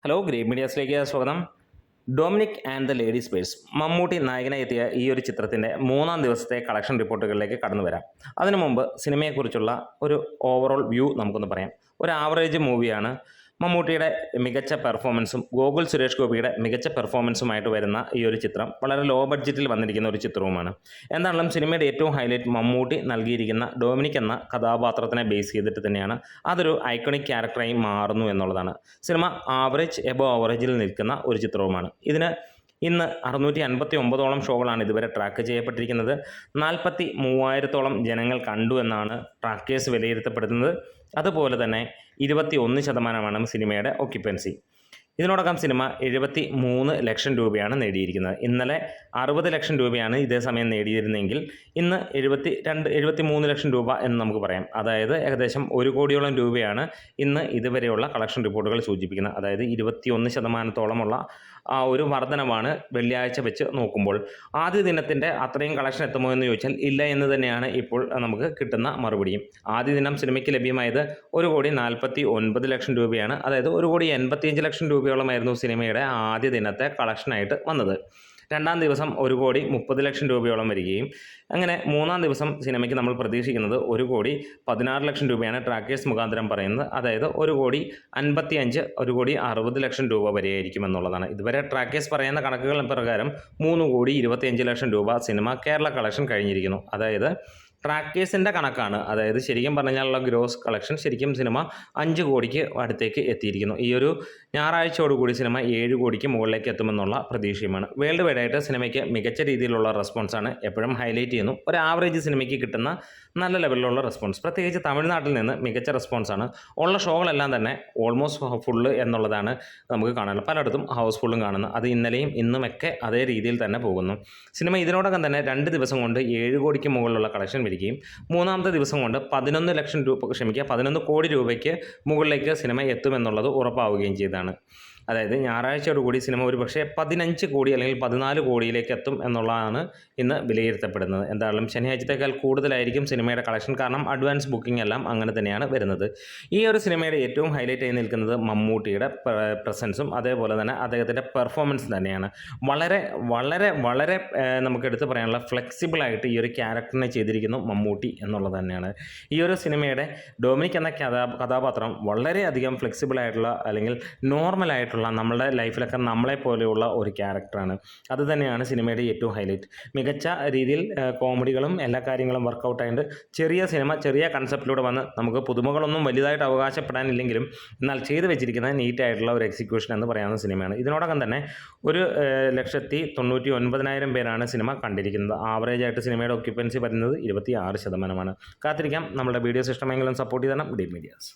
Hello great മീഡിയാസിലേക്ക് സ്വാഗതം. Dominic and the ladies purse Mammootty നായകനായി എത്തിയ ഈ ഒരു ചിത്രത്തിൻ്റെ 3-ാം ദിവസത്തെ കളക്ഷൻ റിപ്പോർട്ടുകളിലേക്ക് കടന്നു വരാം. അതിനു മുമ്പ് സിനിമയെക്കുറിച്ചുള്ള ഒരു ഓവറോൾ വ്യൂ നമുക്കൊന്ന് പറയാം. ഒരു ആവറേജ് മൂവിയാണ്. മമ്മൂട്ടിയുടെ മികച്ച പെർഫോമൻസും ഗോകുൽ സുരേഷ് ഗോപിയുടെ മികച്ച പെർഫോമൻസുമായിട്ട് വരുന്ന ഈ ഒരു ചിത്രം വളരെ ലോ ബഡ്ജറ്റിൽ വന്നിരിക്കുന്ന ഒരു ചിത്രവുമാണ്. എന്താണെങ്കിലും സിനിമയുടെ ഏറ്റവും ഹൈലൈറ്റ് മമ്മൂട്ടി നൽകിയിരിക്കുന്ന ഡൊമിനിക് എന്ന കഥാപാത്രത്തിനെ ബേസ് ചെയ്തിട്ട് തന്നെയാണ്. അതൊരു ഐക്കണിക് ക്യാരക്ടറായി മാറുന്നു എന്നുള്ളതാണ്. സിനിമ ആവറേജ് എബോ ആവറേജിൽ നിൽക്കുന്ന ഒരു ചിത്രവുമാണ്. ഇതിന് ഇന്ന് 659ഓളം ഷോകളാണ് ഇതുവരെ ട്രാക്ക് ചെയ്യപ്പെട്ടിരിക്കുന്നത്. 43,000ഓളം ജനങ്ങൾ കണ്ടു എന്നാണ് ട്രാക്കേഴ്സ് വിലയിരുത്തപ്പെടുന്നത്. അതുപോലെ തന്നെ 21% സിനിമയുടെ ഒക്യുപ്പൻസി. ഇതിനോടകം സിനിമ 73 ലക്ഷം രൂപയാണ് നേടിയിരിക്കുന്നത്. ഇന്നലെ 60 ലക്ഷം രൂപയാണ് ഇതേ സമയം നേടിയിരുന്നെങ്കിൽ ഇന്ന് 73 ലക്ഷം രൂപ എന്ന് നമുക്ക് പറയാം. അതായത് ഏകദേശം 1 കോടിയോളം രൂപയാണ് ഇന്ന് ഇതുവരെയുള്ള കളക്ഷൻ റിപ്പോർട്ടുകൾ സൂചിപ്പിക്കുന്നത്. അതായത് 21%ഓളമുള്ള ആ ഒരു വർധനവാണ് വെള്ളിയാഴ്ച വെച്ച് നോക്കുമ്പോൾ. ആദ്യ ദിനത്തിൻ്റെ അത്രയും കളക്ഷൻ എത്തുമോ എന്ന് ചോദിച്ചാൽ ഇല്ല എന്ന് തന്നെയാണ് ഇപ്പോൾ നമുക്ക് കിട്ടുന്ന മറുപടിയും. ആദ്യ ദിനം സിനിമയ്ക്ക് ലഭ്യമായത് 1,49 ലക്ഷം രൂപയാണ്. അതായത് 1,85 ലക്ഷം രൂപയോളമായിരുന്നു സിനിമയുടെ ആദ്യ ദിനത്തെ കളക്ഷനായിട്ട് വന്നത്. രണ്ടാം ദിവസം 1,30 ലക്ഷം രൂപയോളം വരികയും അങ്ങനെ മൂന്നാം ദിവസം സിനിമയ്ക്ക് നമ്മൾ പ്രതീക്ഷിക്കുന്നത് 1,16 ലക്ഷം രൂപയാണ് ട്രാക്കേഴ്സ് മുഖാന്തരം പറയുന്നത്. അതായത് 1,55, 1,60 ലക്ഷം രൂപ വരെയായിരിക്കും എന്നുള്ളതാണ്. ഇതുവരെ ട്രാക്കേഴ്സ് പറയുന്ന കണക്കുകൾ പ്രകാരം 3,25 ലക്ഷം രൂപ സിനിമ കേരള കളക്ഷൻ കഴിഞ്ഞിരിക്കുന്നു. അതായത് ട്രാക്കേഴ്സിൻ്റെ കണക്കാണ്. അതായത് ശരിക്കും പറഞ്ഞാലുള്ള ഗ്രോസ് കളക്ഷൻ ശരിക്കും സിനിമ 5 കോടിക്ക് അടുത്തേക്ക് എത്തിയിരിക്കുന്നു. ഈ ഒരു ഞായറാഴ്ചയോടുകൂടി സിനിമ 7 കോടിക്ക് മുകളിലേക്ക് എത്തുമെന്നുള്ള പ്രതീക്ഷയുമാണ്. വേൾഡ് വൈഡായിട്ട് സിനിമയ്ക്ക് മികച്ച രീതിയിലുള്ള റെസ്പോൺസാണ് എപ്പോഴും ഹൈലൈറ്റ് ചെയ്യുന്നു. ഒരു ആവറേജ് സിനിമയ്ക്ക് കിട്ടുന്ന നല്ല ലെവലിലുള്ള റെസ്പോൺസ്, പ്രത്യേകിച്ച് തമിഴ്നാട്ടിൽ നിന്ന് മികച്ച റെസ്പോൺസാണ്. ഉള്ള ഷോകളെല്ലാം തന്നെ ഓൾമോസ്റ്റ് ഫുള്ള് എന്നുള്ളതാണ് നമുക്ക് കാണുന്നത്. പലയിടത്തും ഹൗസ്ഫുള്ളും കാണുന്നു. അത് ഇന്നലെയും ഇന്നുമൊക്കെ അതേ രീതിയിൽ തന്നെ പോകുന്നു. സിനിമ ഇതിനോടകം തന്നെ 2 ദിവസം കൊണ്ട് 7 കോടിക്ക് മുകളിലുള്ള കളക്ഷൻ വരികയും മൂന്നാമത്തെ ദിവസം കൊണ്ട് 11 കോടി രൂപയ്ക്ക് മുകളിലേക്ക് സിനിമ എത്തുമെന്നുള്ളത് ഉറപ്പാവുകയും ചെയ്തതാണ്. അതായത് ഞായറാഴ്ചയോടുകൂടി സിനിമ ഒരു പക്ഷേ 15 കോടി അല്ലെങ്കിൽ 14 കോടിയിലേക്ക് എത്തും എന്നുള്ളതാണ് ഇന്ന് വിലയിരുത്തപ്പെടുന്നത്. എന്തായാലും ശനിയാഴ്ചത്തേക്കാൾ കൂടുതലായിരിക്കും സിനിമയുടെ കളക്ഷൻ. കാരണം അഡ്വാൻസ് ബുക്കിംഗ് എല്ലാം അങ്ങനെ തന്നെയാണ് വരുന്നത്. ഈ ഒരു സിനിമയുടെ ഏറ്റവും ഹൈലൈറ്റ് ആയി നിൽക്കുന്നത് മമ്മൂട്ടിയുടെ പ്രസൻസും അതേപോലെ തന്നെ അദ്ദേഹത്തിൻ്റെ പെർഫോമൻസ് തന്നെയാണ്. വളരെ വളരെ വളരെ നമുക്ക് എടുത്ത് പറയാനുള്ള ഫ്ലെക്സിബിളായിട്ട് ഈ ഒരു ക്യാരക്ടറിനെ ചെയ്തിരിക്കുന്നു മമ്മൂട്ടി എന്നുള്ളത് തന്നെയാണ്. ഈ ഒരു സിനിമയുടെ ഡൊമിനിക് എന്ന കഥാപാത്രം വളരെയധികം ഫ്ലെക്സിബിളായിട്ടുള്ള അല്ലെങ്കിൽ നോർമലായിട്ട് നമ്മുടെ ലൈഫിലൊക്കെ നമ്മളെ പോലെയുള്ള ഒരു ക്യാരക്ടറാണ്. അത് തന്നെയാണ് സിനിമയുടെ ഏറ്റവും ഹൈലൈറ്റ്. മികച്ച രീതിയിൽ കോമഡികളും എല്ലാ കാര്യങ്ങളും വർക്കൗട്ടായിട്ട് ചെറിയ സിനിമ ചെറിയ കൺസെപ്റ്റിലൂടെ വന്ന് നമുക്ക് പുതുമകളൊന്നും വലുതായിട്ട് അവകാശപ്പെടാനില്ലെങ്കിലും എന്നാൽ ചെയ്തു വെച്ചിരിക്കുന്ന നീറ്റായിട്ടുള്ള ഒരു എക്സിക്യൂഷൻ എന്ന് പറയാവുന്ന സിനിമയാണ്. ഇതിനോടകം തന്നെ 1,99,000 പേരാണ് സിനിമ കണ്ടിരിക്കുന്നത്. ആവറേജായിട്ട് സിനിമയുടെ ഒക്യുപ്പൻസി വരുന്നത് 26%. കാത്തിരിക്കാം. നമ്മുടെ വീഡിയോസ് ഇഷ്ടമെങ്കിലും സപ്പോർട്ട് ചെയ്യണം. Great medias.